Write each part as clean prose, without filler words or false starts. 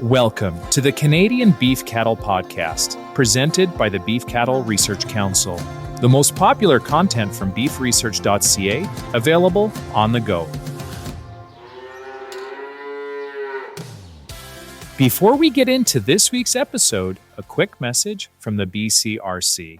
Welcome to the Canadian Beef Cattle Podcast, presented by the Beef Cattle Research Council. The most popular content from beefresearch.ca, available on the go. Before we get into this week's episode, a quick message from the BCRC.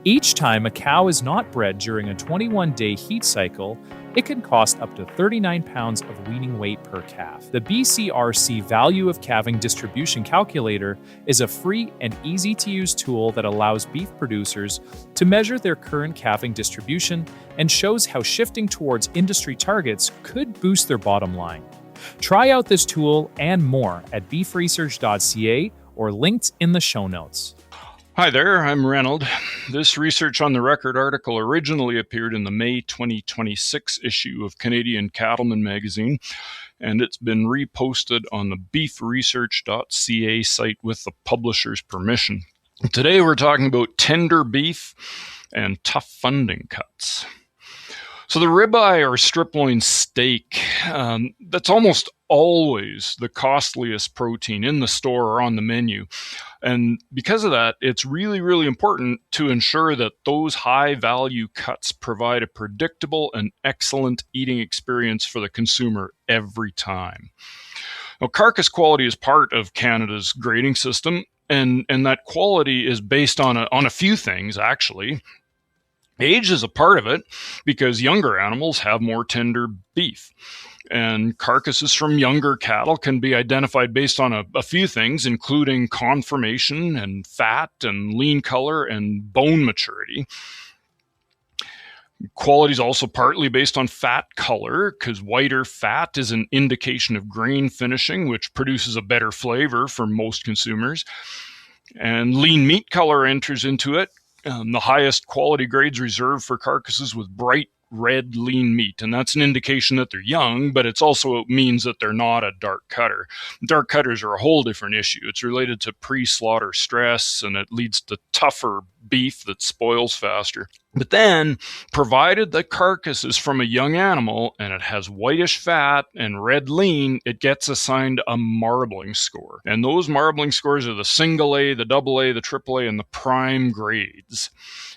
Each time a cow is not bred during a 21-day heat cycle, it can cost up to 39 pounds of weaning weight per calf. The BCRC Value of Calving Distribution Calculator is a free and easy-to-use tool that allows beef producers to measure their current calving distribution and shows how shifting towards industry targets could boost their bottom line. Try out this tool and more at beefresearch.ca or linked in the show notes. Hi there, I'm Reynold. This Research on the Record article originally appeared in the May 2026 issue of Canadian Cattleman magazine, and it's been reposted on the beefresearch.ca site with the publisher's permission. Today we're talking about tender beef and tough funding cuts. So the ribeye or striploin steak, that's almost always the costliest protein in the store or on the menu. And because of that, it's really, really important to ensure that those high-value cuts provide a predictable and excellent eating experience for the consumer every time. Now, carcass quality is part of Canada's grading system, and that quality is based on a few things, actually. Age is a part of it because younger animals have more tender beef. And carcasses from younger cattle can be identified based on a few things, including conformation and fat and lean color and bone maturity. Quality is also partly based on fat color, because whiter fat is an indication of grain finishing, which produces a better flavor for most consumers. And lean meat color enters into it. The highest quality grades reserved for carcasses with bright red lean meat, and that's an indication that they're young, but it also means that they're not a dark cutter. Dark cutters are a whole different issue. It's related to pre-slaughter stress, and it leads to tougher beef that spoils faster. But then, provided the carcass is from a young animal and it has whitish fat and red lean, it gets assigned a marbling score. And those marbling scores are the single A, the double A, the triple A, and the prime grades.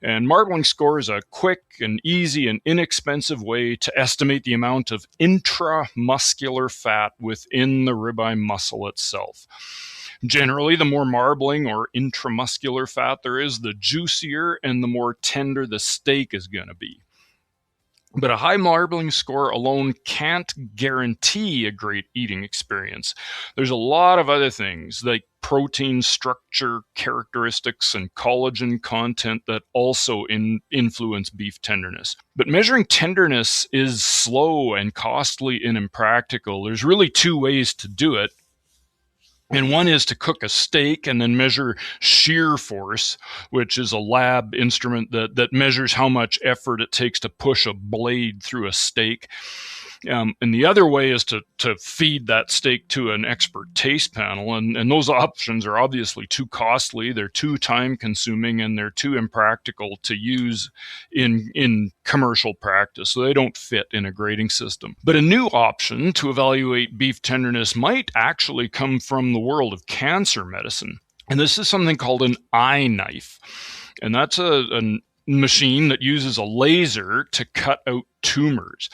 And marbling score is a quick and easy and inexpensive way to estimate the amount of intramuscular fat within the ribeye muscle itself. Generally, the more marbling or intramuscular fat there is, the juicier and the more tender the steak is going to be. But a high marbling score alone can't guarantee a great eating experience. There's a lot of other things like protein structure, characteristics, and collagen content that also influence beef tenderness. But measuring tenderness is slow and costly and impractical. There's really two ways to do it. And one is to cook a steak and then measure shear force, which is a lab instrument that measures how much effort it takes to push a blade through a steak. And the other way is to feed that steak to an expert taste panel. And those options are obviously too costly, they're too time-consuming, and they're too impractical to use in commercial practice. So they don't fit in a grading system. But a new option to evaluate beef tenderness might actually come from the world of cancer medicine. And this is something called an eye knife. And that's a machine that uses a laser to cut out tumors.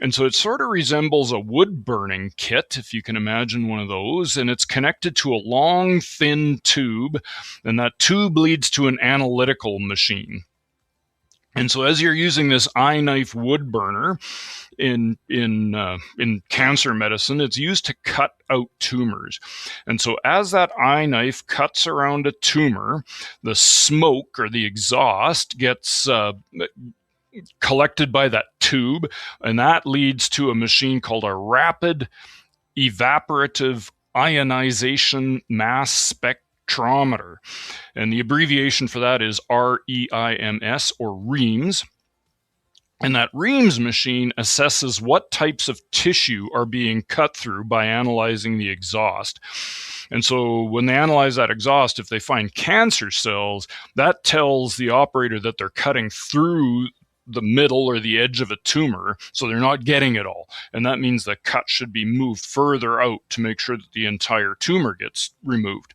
And so it sort of resembles a wood-burning kit, if you can imagine one of those, and it's connected to a long, thin tube, and that tube leads to an analytical machine. And so as you're using this eye knife wood burner in cancer medicine, it's used to cut out tumors. And so as that eye knife cuts around a tumor, the smoke or the exhaust gets collected by that tube, and that leads to a machine called a rapid evaporative ionization mass spectrometer. And the abbreviation for that is REIMS, or REIMS. And that REIMS machine assesses what types of tissue are being cut through by analyzing the exhaust. And so when they analyze that exhaust, if they find cancer cells, that tells the operator that they're cutting through the middle or the edge of a tumor, so they're not getting it all. And that means the cut should be moved further out to make sure that the entire tumor gets removed.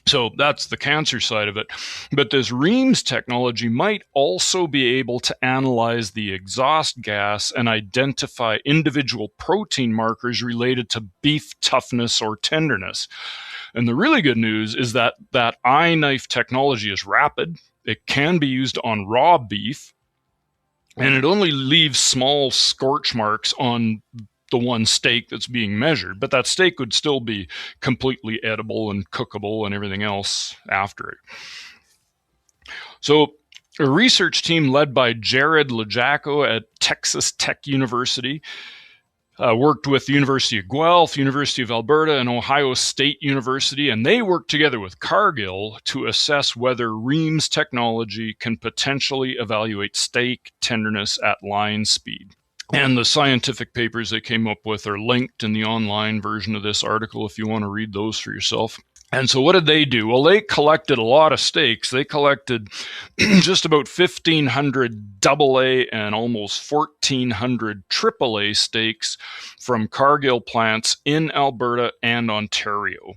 So that's the cancer side of it. But this Reams technology might also be able to analyze the exhaust gas and identify individual protein markers related to beef toughness or tenderness. And the really good news is that that eye knife technology is rapid. It can be used on raw beef, and it only leaves small scorch marks on the one steak that's being measured, but that steak would still be completely edible and cookable and everything else after it. So a research team led by Jared Lajacko at Texas Tech University worked with the University of Guelph, University of Alberta, and Ohio State University, and they worked together with Cargill to assess whether Reams technology can potentially evaluate steak tenderness at line speed. And the scientific papers they came up with are linked in the online version of this article if you want to read those for yourself. And so what did they do? Well, they collected a lot of steaks. They collected just about 1,500 AA and almost 1,400 AAA steaks from Cargill plants in Alberta and Ontario.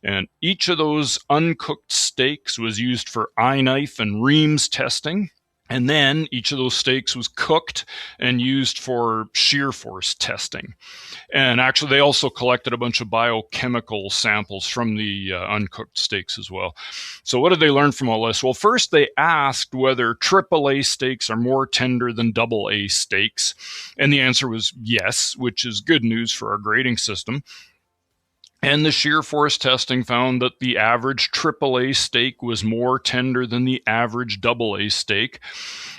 And each of those uncooked steaks was used for eye knife and Reams testing. And then each of those steaks was cooked and used for shear force testing. And actually, they also collected a bunch of biochemical samples from the uncooked steaks as well. So what did they learn from all this? Well, first they asked whether AAA steaks are more tender than AA steaks. And the answer was yes, which is good news for our grading system. And the shear force testing found that the average AAA steak was more tender than the average AA steak.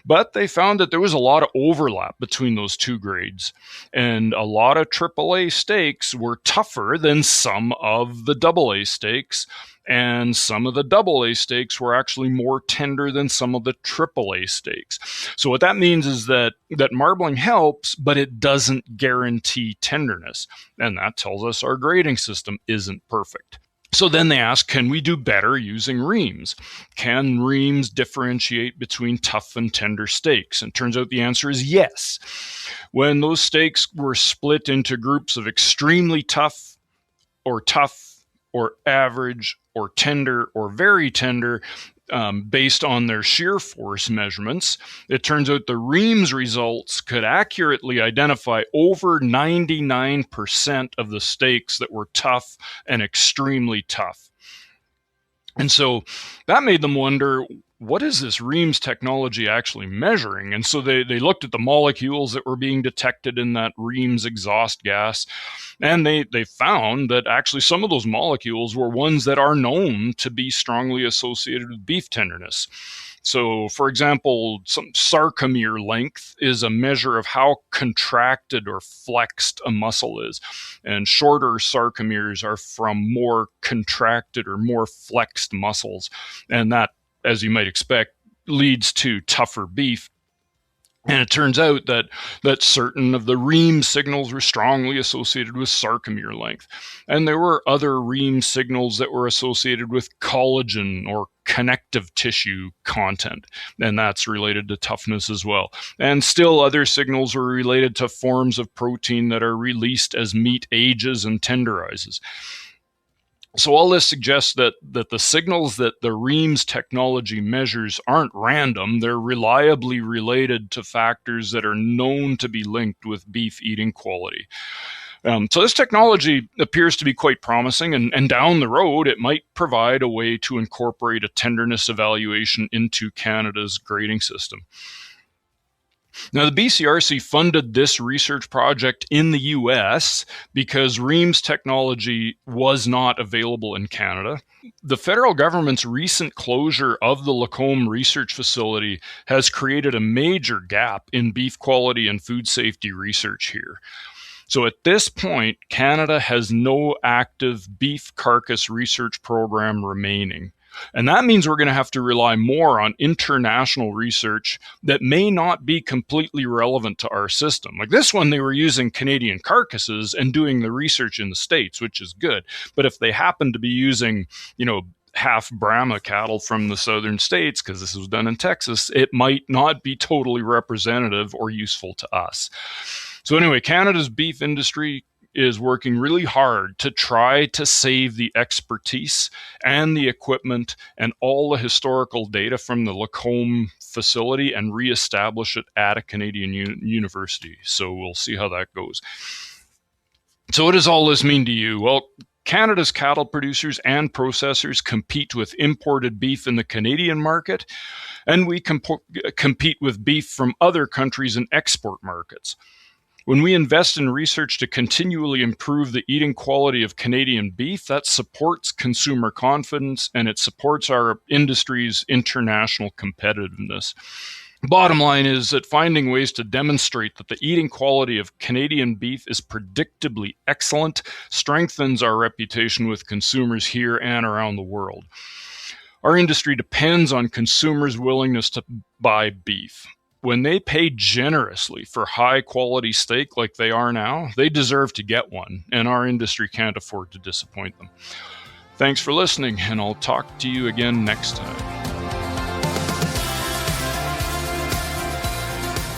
But they found that there was a lot of overlap between those two grades. And a lot of AAA steaks were tougher than some of the AA steaks. And some of the AA steaks were actually more tender than some of the AAA steaks. So what that means is that marbling helps, but it doesn't guarantee tenderness. And that tells us our grading system isn't perfect. So then they ask, can we do better using Reams? Can Reams differentiate between tough and tender steaks? And turns out the answer is yes. When those steaks were split into groups of extremely tough or average or tender or very tender, based on their shear force measurements, it turns out the Reams results could accurately identify over 99% of the steaks that were tough and extremely tough. And so that made them wonder, what is this Reams technology actually measuring? And so they looked at the molecules that were being detected in that Reams exhaust gas, and they found that actually some of those molecules were ones that are known to be strongly associated with beef tenderness. So, for example, some sarcomere length is a measure of how contracted or flexed a muscle is. And shorter sarcomeres are from more contracted or more flexed muscles. And that, as you might expect, leads to tougher beef. And it turns out that certain of the Reams signals were strongly associated with sarcomere length. And there were other Reams signals that were associated with collagen or connective tissue content. And that's related to toughness as well. And still other signals were related to forms of protein that are released as meat ages and tenderizes. So all this suggests that the signals that the Reams technology measures aren't random. They're reliably related to factors that are known to be linked with beef eating quality. So this technology appears to be quite promising, and down the road, it might provide a way to incorporate a tenderness evaluation into Canada's grading system. Now, the BCRC funded this research project in the US because Reams technology was not available in Canada. The federal government's recent closure of the Lacombe Research Facility has created a major gap in beef quality and food safety research here. So at this point, Canada has no active beef carcass research program remaining. And that means we're going to have to rely more on international research that may not be completely relevant to our system. Like this one, they were using Canadian carcasses and doing the research in the States, which is good. But if they happen to be using, half Brahma cattle from the southern states, because this was done in Texas, it might not be totally representative or useful to us. So anyway, Canada's beef industry is working really hard to try to save the expertise and the equipment and all the historical data from the Lacombe facility and reestablish it at a Canadian university. So we'll see how that goes. So what does all this mean to you? Well, Canada's cattle producers and processors compete with imported beef in the Canadian market, and we compete with beef from other countries in export markets. When we invest in research to continually improve the eating quality of Canadian beef, that supports consumer confidence and it supports our industry's international competitiveness. Bottom line is that finding ways to demonstrate that the eating quality of Canadian beef is predictably excellent strengthens our reputation with consumers here and around the world. Our industry depends on consumers' willingness to buy beef. When they pay generously for high-quality steak like they are now, they deserve to get one, and our industry can't afford to disappoint them. Thanks for listening, and I'll talk to you again next time.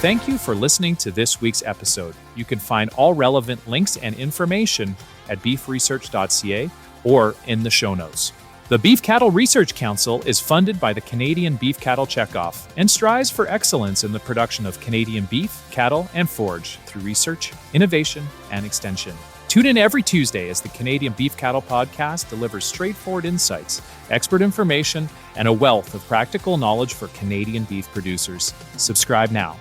Thank you for listening to this week's episode. You can find all relevant links and information at beefresearch.ca or in the show notes. The Beef Cattle Research Council is funded by the Canadian Beef Cattle Checkoff and strives for excellence in the production of Canadian beef, cattle, and forage through research, innovation, and extension. Tune in every Tuesday as the Canadian Beef Cattle Podcast delivers straightforward insights, expert information, and a wealth of practical knowledge for Canadian beef producers. Subscribe now.